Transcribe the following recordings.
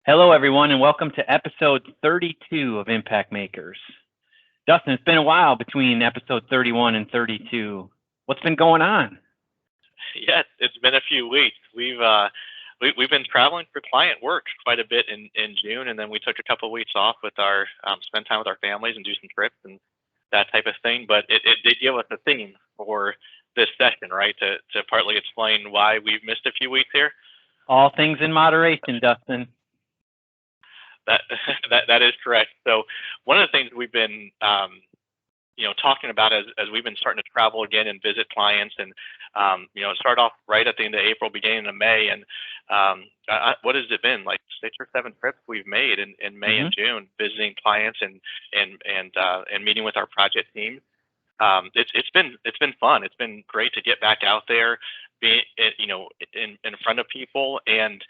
Hello, everyone, and welcome to episode 32 of Impact Makers. Dustin, it's been a while between episode 31 and 32. What's been going on? Yes, it's been a few weeks. We've been traveling for client work quite a bit in June, and then we took a couple of weeks off with our spend time with our families and do some trips and that type of thing. But it did give us a theme for this session, right? To partly explain why we've missed a few weeks here. All things in moderation, Dustin. That that is correct. So one of the things we've been talking about as we've been starting to travel again and visit clients and start off right at the end of April, beginning of May, and what has it been, like 6 or 7 trips we've made in May and June, visiting clients and meeting with our project team. It's been fun. It's been great to get back out there, be in front of people, and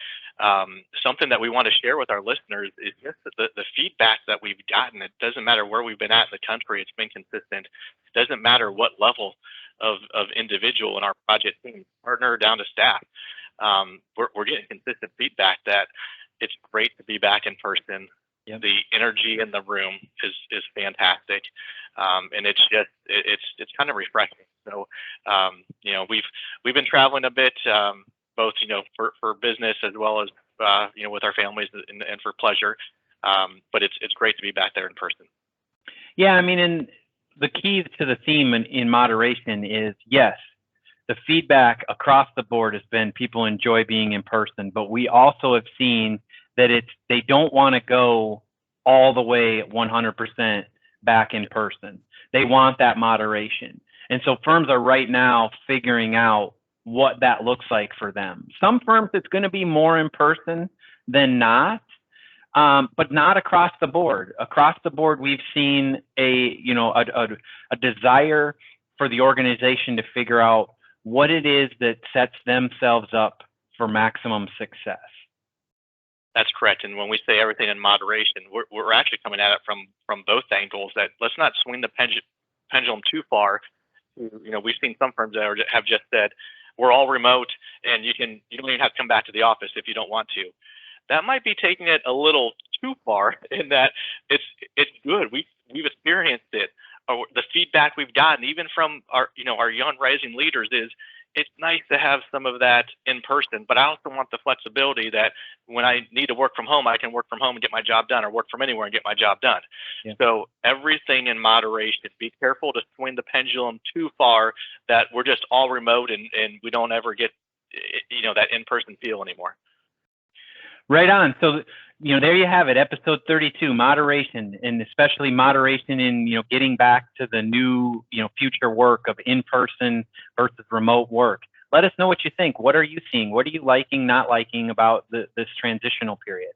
something that we want to share with our listeners is just the feedback that we've gotten. It doesn't matter where we've been at in the country; it's been consistent. It doesn't matter what level of individual in our project team, partner down to staff. We're getting consistent feedback that it's great to be back in person. Yep. The energy in the room is fantastic, and it's kind of refreshing. So we've been traveling a bit, both for business as well as with our families and for pleasure. But it's great to be back there in person. Yeah, I mean, and the key to the theme in moderation is, yes, the feedback across the board has been people enjoy being in person, but we also have seen that they don't want to go all the way 100% back in person. They want that moderation. And so firms are right now figuring out what that looks like for them. Some firms, it's going to be more in person than not, but not across the board. Across the board, we've seen a desire for the organization to figure out what it is that sets themselves up for maximum success. That's correct. And when we say everything in moderation, we're actually coming at it from both angles. That let's not swing the pendulum too far. We've seen some firms that have just said, we're all remote and you don't even have to come back to the office if you don't want to. That might be taking it a little too far, in that it's good. We've experienced it. The feedback we've gotten, even from our young rising leaders, is it's nice to have some of that in person, but I also want the flexibility that when I need to work from home, I can work from home and get my job done, or work from anywhere and get my job done. Yeah. So everything in moderation. Be careful to swing the pendulum too far that we're just all remote and we don't ever get that in-person feel anymore. Right on. So there you have it, episode 32, moderation, and especially moderation in getting back to the new future work of in-person versus remote work. Let us know what you think. What are you seeing? What are you liking, not liking about this transitional period?